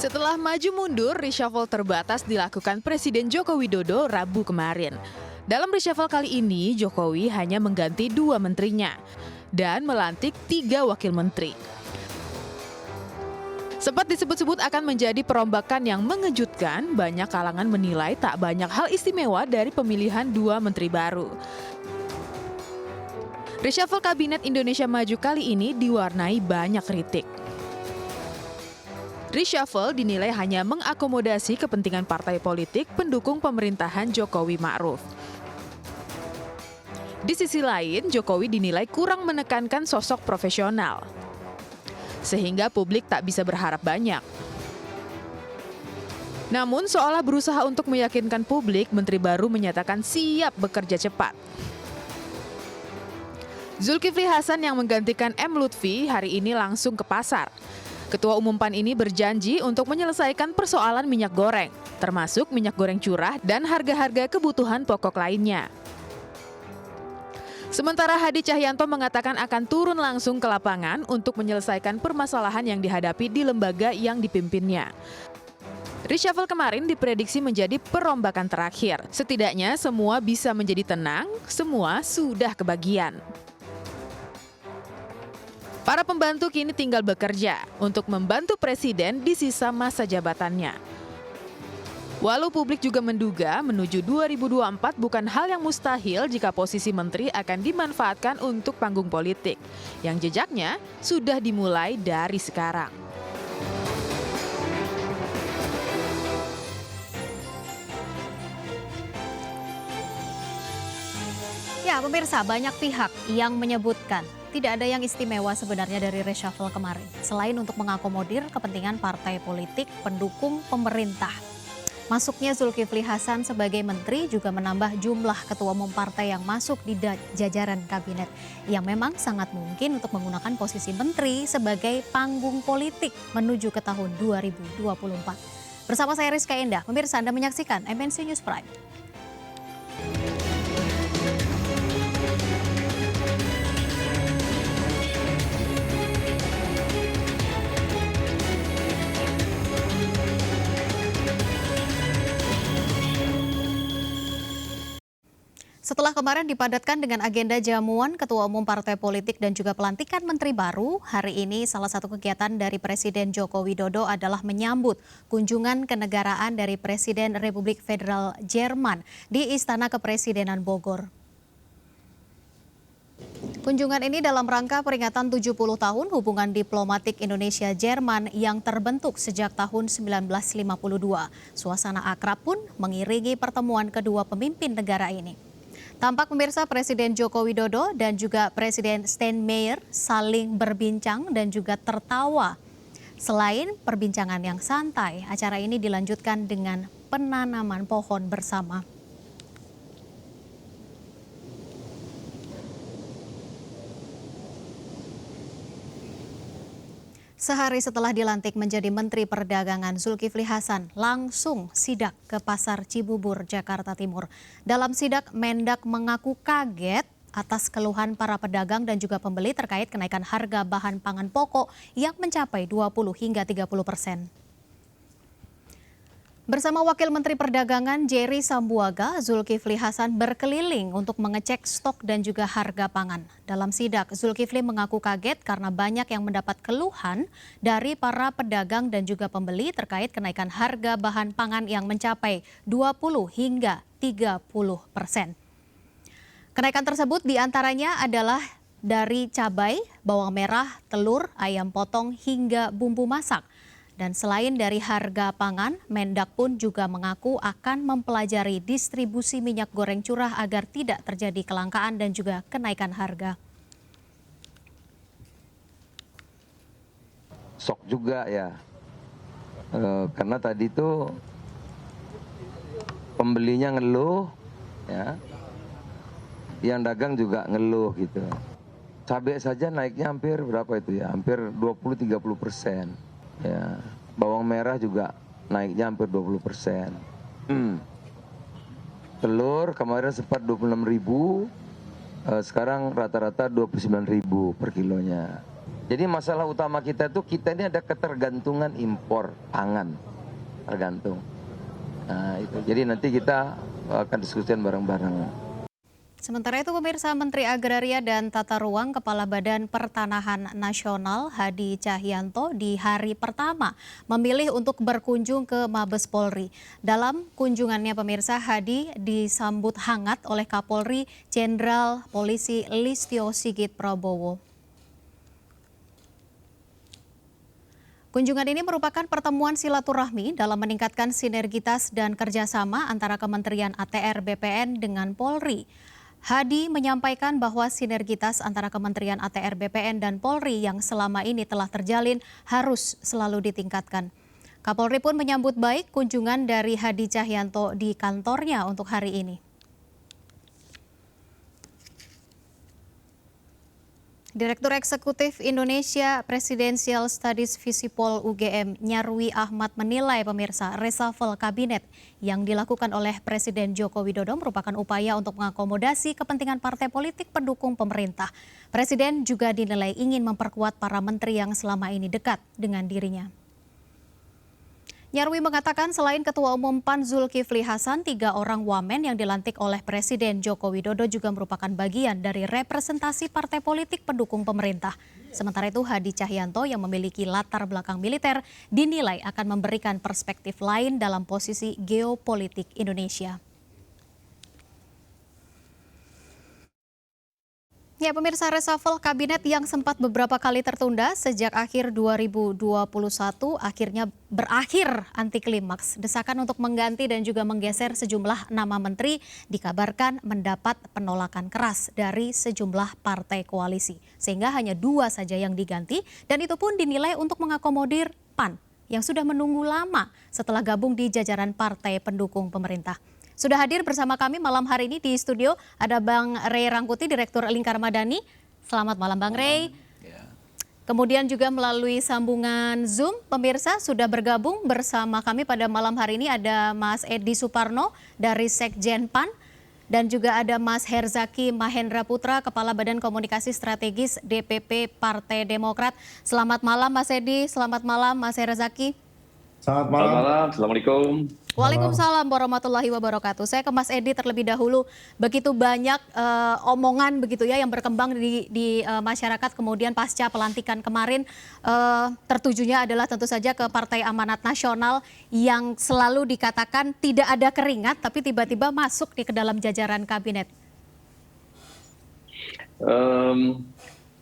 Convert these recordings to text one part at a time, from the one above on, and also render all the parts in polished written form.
Setelah maju mundur, reshuffle terbatas dilakukan Presiden Joko Widodo Rabu kemarin. Dalam reshuffle kali ini, Jokowi hanya mengganti 2 menterinya dan melantik 3 wakil menteri. Sempat disebut-sebut akan menjadi perombakan yang mengejutkan, banyak kalangan menilai tak banyak hal istimewa dari pemilihan 2 menteri baru. Reshuffle Kabinet Indonesia Maju kali ini diwarnai banyak kritik. Reshuffle dinilai hanya mengakomodasi kepentingan partai politik pendukung pemerintahan Jokowi Ma'ruf. Di sisi lain, Jokowi dinilai kurang menekankan sosok profesional, sehingga publik tak bisa berharap banyak. Namun, seolah berusaha untuk meyakinkan publik, Menteri baru menyatakan siap bekerja cepat. Zulkifli Hasan yang menggantikan M. Lutfi hari ini langsung ke pasar. Ketua Umum PAN ini berjanji untuk menyelesaikan persoalan minyak goreng, termasuk minyak goreng curah dan harga-harga kebutuhan pokok lainnya. Sementara Hadi Cahyanto mengatakan akan turun langsung ke lapangan untuk menyelesaikan permasalahan yang dihadapi di lembaga yang dipimpinnya. Reshuffle kemarin diprediksi menjadi perombakan terakhir. Setidaknya semua bisa menjadi tenang, semua sudah kebagian. Para pembantu kini tinggal bekerja untuk membantu presiden di sisa masa jabatannya. Walau publik juga menduga menuju 2024 bukan hal yang mustahil jika posisi menteri akan dimanfaatkan untuk panggung politik, yang jejaknya sudah dimulai dari sekarang. Ya, pemirsa, banyak pihak yang menyebutkan tidak ada yang istimewa sebenarnya dari reshuffle kemarin, selain untuk mengakomodir kepentingan partai politik pendukung pemerintah. Masuknya Zulkifli Hasan sebagai menteri juga menambah jumlah ketua umum partai yang masuk di jajaran kabinet, yang memang sangat mungkin untuk menggunakan posisi menteri sebagai panggung politik menuju ke tahun 2024. Bersama saya Rizka Endah, pemirsa Anda menyaksikan MNC News Prime. Setelah kemarin dipadatkan dengan agenda jamuan Ketua Umum Partai Politik dan juga pelantikan Menteri baru, hari ini salah satu kegiatan dari Presiden Joko Widodo adalah menyambut kunjungan kenegaraan dari Presiden Republik Federal Jerman di Istana Kepresidenan Bogor. Kunjungan ini dalam rangka peringatan 70 tahun hubungan diplomatik Indonesia-Jerman yang terbentuk sejak tahun 1952. Suasana akrab pun mengiringi pertemuan kedua pemimpin negara ini. Tampak pemirsa Presiden Joko Widodo dan juga Presiden Steinmeier saling berbincang dan juga tertawa. Selain perbincangan yang santai, acara ini dilanjutkan dengan penanaman pohon bersama. Sehari setelah dilantik menjadi Menteri Perdagangan, Zulkifli Hasan langsung sidak ke Pasar Cibubur, Jakarta Timur. Dalam sidak, Mendak mengaku kaget atas keluhan para pedagang dan juga pembeli terkait kenaikan harga bahan pangan pokok yang mencapai 20 hingga 30%. Bersama Wakil Menteri Perdagangan Jerry Sambuaga, Zulkifli Hasan berkeliling untuk mengecek stok dan juga harga pangan. Dalam sidak, Zulkifli mengaku kaget karena banyak yang mendapat keluhan dari para pedagang dan juga pembeli terkait kenaikan harga bahan pangan yang mencapai 20 hingga 30%. Kenaikan tersebut diantaranya adalah dari cabai, bawang merah, telur, ayam potong hingga bumbu masak. Dan selain dari harga pangan, Mendak pun juga mengaku akan mempelajari distribusi minyak goreng curah agar tidak terjadi kelangkaan dan juga kenaikan harga. Sok juga ya, karena tadi tuh pembelinya ngeluh, ya, yang dagang juga ngeluh gitu. Cabai saja naiknya hampir berapa itu ya, hampir 20-30%. Ya, bawang merah juga naiknya hampir 20%. Telur kemarin sempat 26.000, sekarang rata-rata 29.000 per kilonya. Jadi masalah utama kita tuh kita ini ada ketergantungan impor pangan, tergantung. Nah itu, jadi nanti kita akan diskusikan bareng-bareng. Sementara itu pemirsa, Menteri Agraria dan Tata Ruang Kepala Badan Pertanahan Nasional Hadi Cahyanto di hari pertama memilih untuk berkunjung ke Mabes Polri. Dalam kunjungannya pemirsa, Hadi disambut hangat oleh Kapolri Jenderal Polisi Listio Sigit Prabowo. Kunjungan ini merupakan pertemuan silaturahmi dalam meningkatkan sinergitas dan kerjasama antara Kementerian ATR BPN dengan Polri. Hadi menyampaikan bahwa sinergitas antara Kementerian ATR BPN dan Polri yang selama ini telah terjalin harus selalu ditingkatkan. Kapolri pun menyambut baik kunjungan dari Hadi Cahyanto di kantornya untuk hari ini. Direktur Eksekutif Indonesia Presidential Studies Visipol UGM Nyarwi Ahmad menilai pemirsa reshuffle kabinet yang dilakukan oleh Presiden Joko Widodo merupakan upaya untuk mengakomodasi kepentingan partai politik pendukung pemerintah. Presiden juga dinilai ingin memperkuat para menteri yang selama ini dekat dengan dirinya. Nyarwi mengatakan selain Ketua Umum PAN Zulkifli Hasan, 3 orang wamen yang dilantik oleh Presiden Joko Widodo juga merupakan bagian dari representasi partai politik pendukung pemerintah. Sementara itu Hadi Cahyanto yang memiliki latar belakang militer dinilai akan memberikan perspektif lain dalam posisi geopolitik Indonesia. Ya pemirsa, reshuffle kabinet yang sempat beberapa kali tertunda sejak akhir 2021 akhirnya berakhir anti klimaks. Desakan untuk mengganti dan juga menggeser sejumlah nama menteri dikabarkan mendapat penolakan keras dari sejumlah partai koalisi. Sehingga hanya 2 saja yang diganti dan itu pun dinilai untuk mengakomodir PAN yang sudah menunggu lama setelah gabung di jajaran partai pendukung pemerintah. Sudah hadir bersama kami malam hari ini di studio ada Bang Ray Rangkuti, Direktur Lingkar Madani. Selamat malam Bang Ray. Kemudian juga melalui sambungan Zoom, pemirsa sudah bergabung bersama kami pada malam hari ini ada Mas Edi Suparno dari Sekjen PAN dan juga ada Mas Herzaki Mahendra Putra, Kepala Badan Komunikasi Strategis DPP Partai Demokrat. Selamat malam Mas Edi, selamat malam Mas Herzaki. Selamat malam. Selamat malam, Assalamualaikum. Waalaikumsalam warahmatullahi wabarakatuh. Saya ke Mas Edi terlebih dahulu. Begitu banyak omongan begitu ya yang berkembang di masyarakat kemudian pasca pelantikan kemarin tertujunya adalah tentu saja ke Partai Amanat Nasional yang selalu dikatakan tidak ada keringat tapi tiba-tiba masuk ke dalam jajaran kabinet.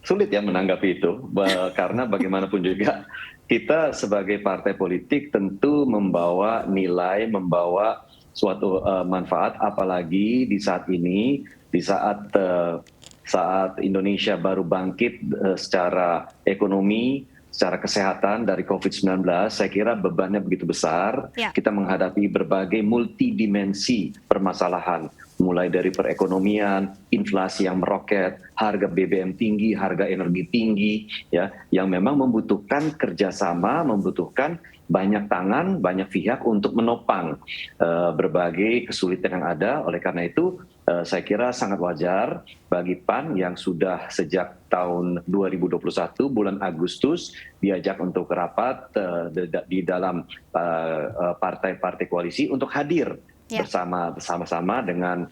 Sulit ya menanggapi itu karena bagaimanapun juga kita sebagai partai politik tentu membawa nilai, membawa suatu manfaat, apalagi di saat ini, di saat Indonesia baru bangkit secara ekonomi, secara kesehatan dari COVID-19, saya kira bebannya begitu besar. Ya. Kita menghadapi berbagai multidimensi permasalahan, mulai dari perekonomian, inflasi yang meroket, harga BBM tinggi, harga energi tinggi, ya, yang memang membutuhkan kerjasama, membutuhkan banyak tangan, banyak pihak untuk menopang berbagai kesulitan yang ada. Oleh karena itu, saya kira sangat wajar bagi PAN yang sudah sejak tahun 2021 bulan Agustus diajak untuk rapat di dalam partai-partai koalisi untuk hadir bersama-sama dengan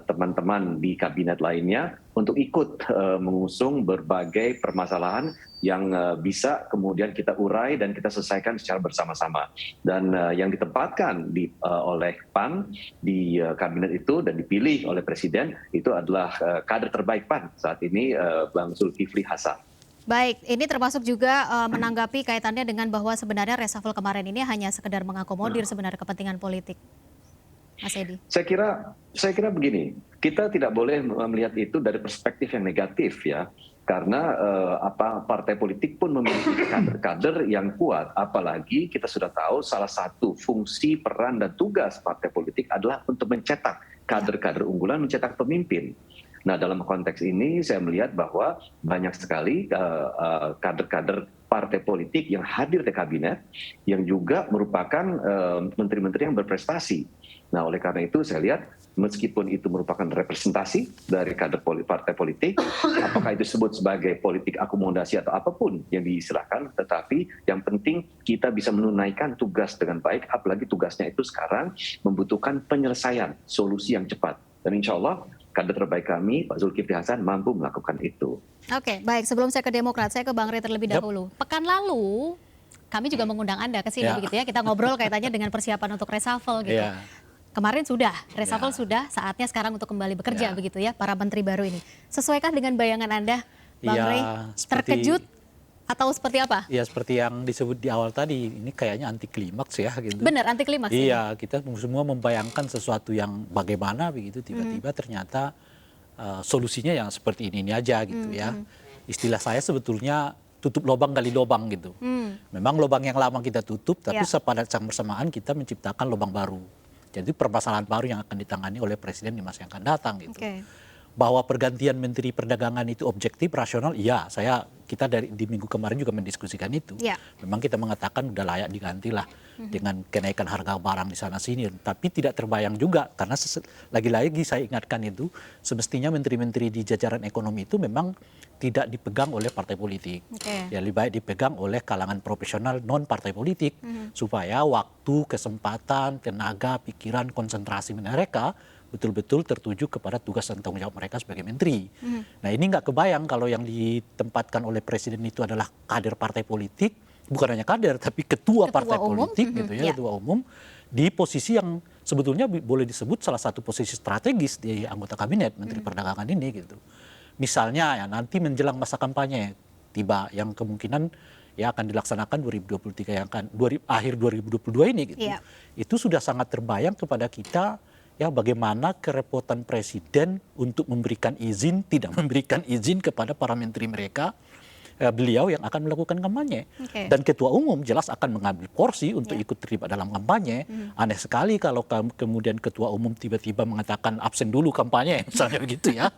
teman-teman di kabinet lainnya untuk ikut mengusung berbagai permasalahan yang bisa kemudian kita urai dan kita selesaikan secara bersama-sama. Dan yang ditempatkan oleh PAN di kabinet itu dan dipilih oleh Presiden itu adalah kader terbaik PAN saat ini, Bang Zulkifli Hasan. Baik, ini termasuk juga menanggapi kaitannya dengan bahwa sebenarnya reshuffle kemarin ini hanya sekedar mengakomodir sebenarnya kepentingan politik. Mas Edi. Saya kira begini, kita tidak boleh melihat itu dari perspektif yang negatif ya, karena partai politik pun memiliki kader-kader yang kuat, apalagi kita sudah tahu salah satu fungsi, peran dan tugas partai politik adalah untuk mencetak kader-kader unggulan, mencetak pemimpin. Nah dalam konteks ini saya melihat bahwa banyak sekali kader-kader partai politik yang hadir di kabinet, yang juga merupakan menteri-menteri yang berprestasi. Nah, oleh karena itu saya lihat meskipun itu merupakan representasi dari kader partai politik, apakah itu disebut sebagai politik akomodasi atau apapun yang diistilahkan, tetapi yang penting kita bisa menunaikan tugas dengan baik, apalagi tugasnya itu sekarang membutuhkan penyelesaian solusi yang cepat. Dan insya Allah kader terbaik kami, Pak Zulkifli Hasan, mampu melakukan itu. Oke, baik. Sebelum saya ke Demokrat, saya ke Bang Rey terlebih dahulu. Pekan lalu, kami juga mengundang Anda ke sini begitu ya. Kita ngobrol kaitannya dengan persiapan untuk reshuffle gitu. Kemarin sudah, reshuffle sudah, saatnya sekarang untuk kembali bekerja begitu ya, para menteri baru ini. Sesuaikah dengan bayangan Anda, Bang Rey? Terkejut atau seperti apa? Ya seperti yang disebut di awal tadi, ini kayaknya anti klimaks ya gitu. Benar, anti klimaks. Iya, kita semua membayangkan sesuatu yang bagaimana begitu, tiba-tiba ternyata solusinya yang seperti ini aja gitu ya. Istilah saya sebetulnya tutup lubang gali lubang gitu. Memang lubang yang lama kita tutup, tapi pada saat bersamaan kita menciptakan lubang baru. Jadi permasalahan baru yang akan ditangani oleh Presiden di masa yang akan datang gitu. Bahwa pergantian Menteri Perdagangan itu objektif, rasional, iya. Kita di minggu kemarin juga mendiskusikan itu. Memang kita mengatakan udah layak diganti lah dengan kenaikan harga barang di sana sini. Tapi tidak terbayang juga karena lagi-lagi saya ingatkan itu semestinya menteri-menteri di jajaran ekonomi itu memang tidak dipegang oleh partai politik. Ya lebih baik dipegang oleh kalangan profesional non partai politik supaya waktu, kesempatan, tenaga, pikiran, konsentrasi mereka betul-betul tertuju kepada tugas dan tanggung jawab mereka sebagai menteri. Nah ini nggak kebayang kalau yang ditempatkan oleh presiden itu adalah kader partai politik, bukan hanya kader tapi ketua partai politik gitu ya, ketua umum di posisi yang sebetulnya boleh disebut salah satu posisi strategis di anggota kabinet menteri perdagangan ini gitu. Misalnya ya nanti menjelang masa kampanye tiba yang kemungkinan ya akan dilaksanakan 2023 yang akan akhir 2022 ini gitu. Itu sudah sangat terbayang kepada kita. Ya bagaimana kerepotan presiden untuk memberikan izin, tidak memberikan izin kepada para menteri mereka, beliau yang akan melakukan kampanye. Dan ketua umum jelas akan mengambil porsi untuk ikut terlibat dalam kampanye. Aneh sekali kalau kemudian ketua umum tiba-tiba mengatakan absen dulu kampanye, misalnya begitu ya.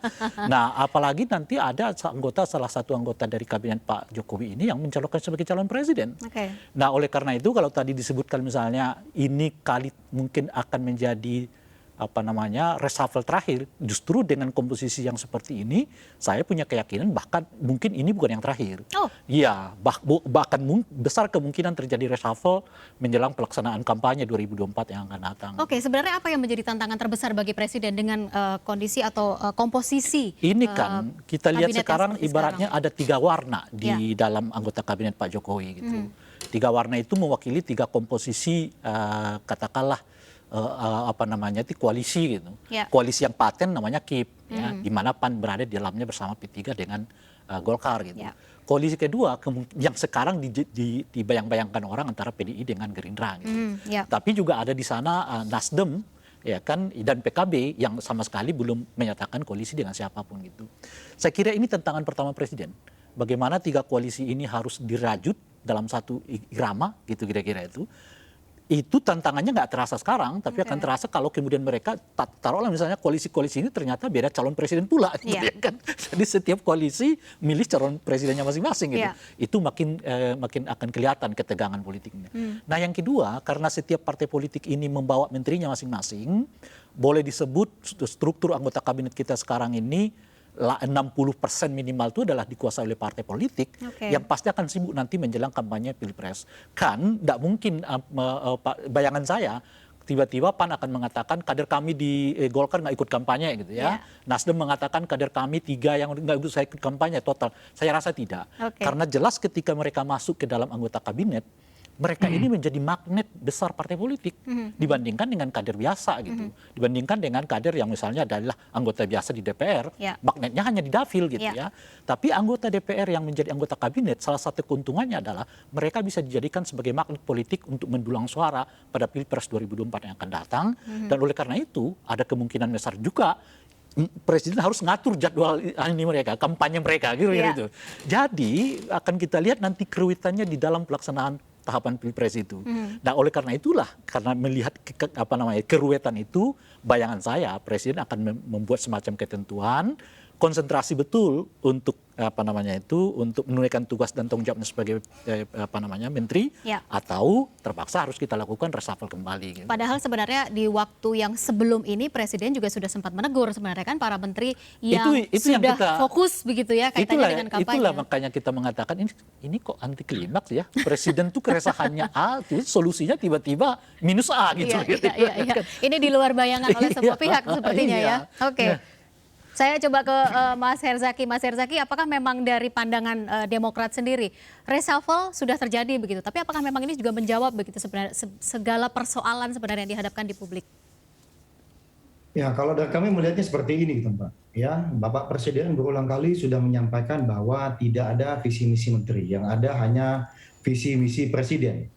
Nah apalagi nanti ada salah satu anggota dari kabinet Pak Jokowi ini yang mencalonkan sebagai calon presiden. Nah oleh karena itu kalau tadi disebutkan misalnya ini kali mungkin akan menjadi reshuffle terakhir, justru dengan komposisi yang seperti ini saya punya keyakinan bahkan mungkin ini bukan yang terakhir. Iya, bahkan besar kemungkinan terjadi reshuffle menjelang pelaksanaan kampanye 2024 yang akan datang. Sebenarnya apa yang menjadi tantangan terbesar bagi presiden dengan kondisi atau komposisi ini kan kita lihat sekarang ibaratnya ada 3 warna di dalam anggota kabinet Pak Jokowi gitu. 3 warna itu mewakili 3 komposisi katakanlah itu koalisi gitu. Koalisi yang paten namanya KIP ya, di mana PAN berada di dalamnya bersama P3 dengan Golkar gitu. Koalisi kedua yang sekarang dibayang-bayangkan orang antara PDI dengan Gerindra gitu. Tapi juga ada di sana Nasdem ya kan dan PKB yang sama sekali belum menyatakan koalisi dengan siapapun gitu. Saya kira ini tantangan pertama presiden. Bagaimana 3 koalisi ini harus dirajut dalam satu irama gitu kira-kira itu. Itu tantangannya nggak terasa sekarang, tapi akan terasa kalau kemudian mereka taruhlah misalnya koalisi-koalisi ini ternyata beda calon presiden pula, gitu ya kan? Jadi setiap koalisi milih calon presidennya masing-masing gitu. Itu makin akan kelihatan ketegangan politiknya. Nah yang kedua, karena setiap partai politik ini membawa menterinya masing-masing, boleh disebut struktur anggota kabinet kita sekarang ini 60% minimal itu adalah dikuasai oleh partai politik yang pasti akan sibuk nanti menjelang kampanye pilpres. Kan tidak mungkin bayangan saya tiba-tiba PAN akan mengatakan kader kami di Golkar nggak ikut kampanye gitu ya. Nasdem mengatakan kader kami 3 yang nggak ikut kampanye total. Saya rasa tidak. Karena jelas ketika mereka masuk ke dalam anggota kabinet, mereka ini menjadi magnet besar partai politik dibandingkan dengan kader biasa gitu. Dibandingkan dengan kader yang misalnya adalah anggota biasa di DPR, magnetnya hanya di dapil gitu ya. Tapi anggota DPR yang menjadi anggota kabinet, salah satu keuntungannya adalah mereka bisa dijadikan sebagai magnet politik untuk mendulang suara pada Pilpres 2024 yang akan datang. Dan oleh karena itu ada kemungkinan besar juga presiden harus ngatur jadwal ini mereka, kampanye mereka gitu. Jadi akan kita lihat nanti keruitannya di dalam pelaksanaan tahapan pilpres itu. Nah oleh karena itulah, karena melihat keruwetan itu, bayangan saya presiden akan membuat semacam ketentuan konsentrasi betul untuk untuk menunaikan tugas dan tanggung jawabnya sebagai menteri, Ya. atau terpaksa harus kita lakukan reshuffle kembali. Gitu. Padahal sebenarnya di waktu yang sebelum ini Presiden juga sudah sempat menegur sebenarnya kan para menteri yang Itu yang sudah kita- fokus begitu ya kaitannya dengan kampanye. Itulah makanya kita mengatakan ini kok anti klimaks ya. Presiden tuh keresahannya A, solusinya tiba-tiba minus A gitu. Iya. Ini di luar bayangan oleh semua pihak sepertinya ya. Oke. Saya coba ke Mas Herzaki. Mas Herzaki, apakah memang dari pandangan Demokrat sendiri reshuffle sudah terjadi begitu? Tapi apakah memang ini juga menjawab begitu sebenarnya segala persoalan sebenarnya yang dihadapkan di publik? Ya, kalau dari kami melihatnya seperti ini, gitu, Mbak. Ya, Bapak Presiden berulang kali sudah menyampaikan bahwa tidak ada visi misi menteri, yang ada hanya visi misi presiden.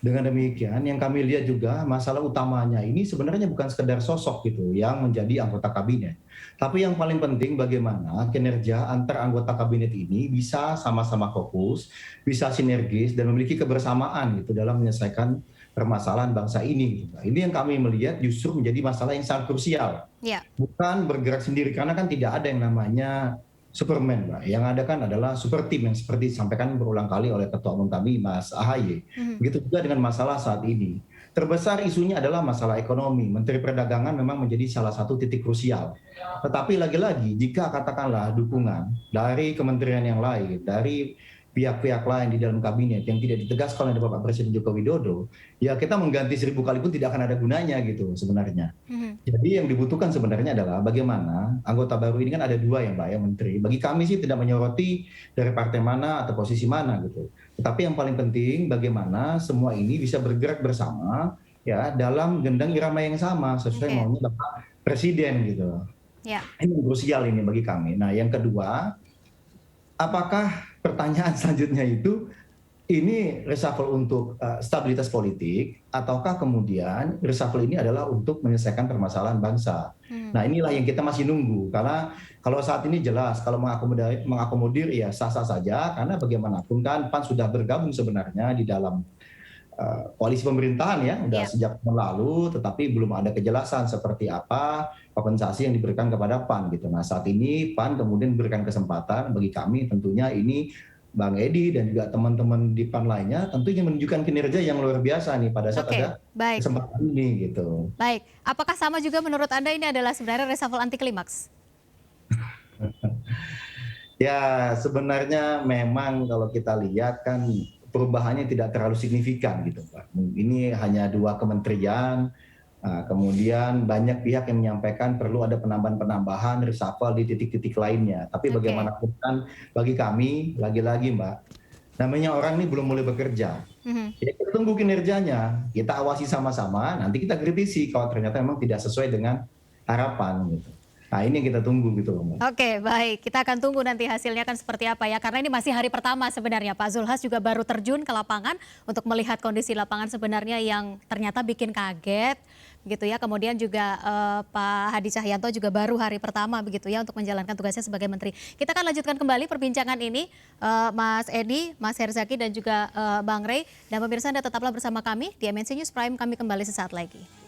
Dengan demikian, yang kami lihat juga masalah utamanya ini sebenarnya bukan sekedar sosok gitu yang menjadi anggota kabinet. Tapi yang paling penting bagaimana kinerja antar anggota kabinet ini bisa sama-sama fokus, bisa sinergis dan memiliki kebersamaan gitu dalam menyelesaikan permasalahan bangsa ini. Gitu. Ini yang kami melihat justru menjadi masalah yang sangat krusial. Ya. Bukan bergerak sendiri, karena kan tidak ada yang namanya Superman, Mbak. Yang ada kan adalah super team yang seperti disampaikan berulang kali oleh Ketua Umum kami, Mas AHY. Begitu juga dengan masalah saat ini. Terbesar isunya adalah masalah ekonomi. Menteri Perdagangan memang menjadi salah satu titik krusial. Tetapi lagi-lagi, jika katakanlah dukungan dari kementerian yang lain, dari pihak-pihak lain di dalam kabinet yang tidak ditegaskan oleh Bapak Presiden Joko Widodo, ya kita mengganti 1000 kali pun tidak akan ada gunanya gitu sebenarnya. Jadi yang dibutuhkan sebenarnya adalah bagaimana anggota baru ini kan ada 2 ya Mbak ya menteri. Bagi kami sih tidak menyoroti dari partai mana atau posisi mana gitu. Tetapi yang paling penting bagaimana semua ini bisa bergerak bersama ya dalam gendang irama yang sama sesuai maunya Bapak Presiden gitu. Ya. Ini krusial ini bagi kami. Nah yang kedua, apakah pertanyaan selanjutnya itu ini reshuffle untuk stabilitas politik ataukah kemudian reshuffle ini adalah untuk menyelesaikan permasalahan bangsa. Nah inilah yang kita masih nunggu karena kalau saat ini jelas kalau mengakomodir ya sah-sah saja karena bagaimanapun kan PAN sudah bergabung sebenarnya di dalam koalisi pemerintahan ya udah sejak tahun lalu, tetapi belum ada kejelasan seperti apa kompensasi yang diberikan kepada PAN gitu. Nah saat ini PAN kemudian memberikan kesempatan bagi kami tentunya ini Bang Edi dan juga teman-teman di PAN lainnya tentunya menunjukkan kinerja yang luar biasa nih pada saat ada kesempatan ini gitu. Baik, apakah sama juga menurut Anda ini adalah sebenarnya reshuffle anti klimaks? Ya sebenarnya memang kalau kita lihat kan perubahannya tidak terlalu signifikan gitu Pak. Ini hanya 2 kementerian, kemudian banyak pihak yang menyampaikan perlu ada penambahan-penambahan reshuffle di titik-titik lainnya. Tapi bagaimanapun kan bagi kami, lagi-lagi Mbak, namanya orang ini belum mulai bekerja. Ya, kita tunggu kinerjanya, kita awasi sama-sama, nanti kita kritisi kalau ternyata memang tidak sesuai dengan harapan gitu. Nah ini yang kita tunggu gitu loh. Oke, baik. Kita akan tunggu nanti hasilnya kan seperti apa ya. Karena ini masih hari pertama sebenarnya. Pak Zulhas juga baru terjun ke lapangan untuk melihat kondisi lapangan sebenarnya yang ternyata bikin kaget gitu ya. Kemudian juga Pak Hadi Cahyanto juga baru hari pertama begitu ya untuk menjalankan tugasnya sebagai menteri. Kita akan lanjutkan kembali perbincangan ini Mas Edi, Mas Herzaki dan juga Bang Rey. Dan pemirsa Anda tetaplah bersama kami di MNC News Prime. Kami kembali sesaat lagi.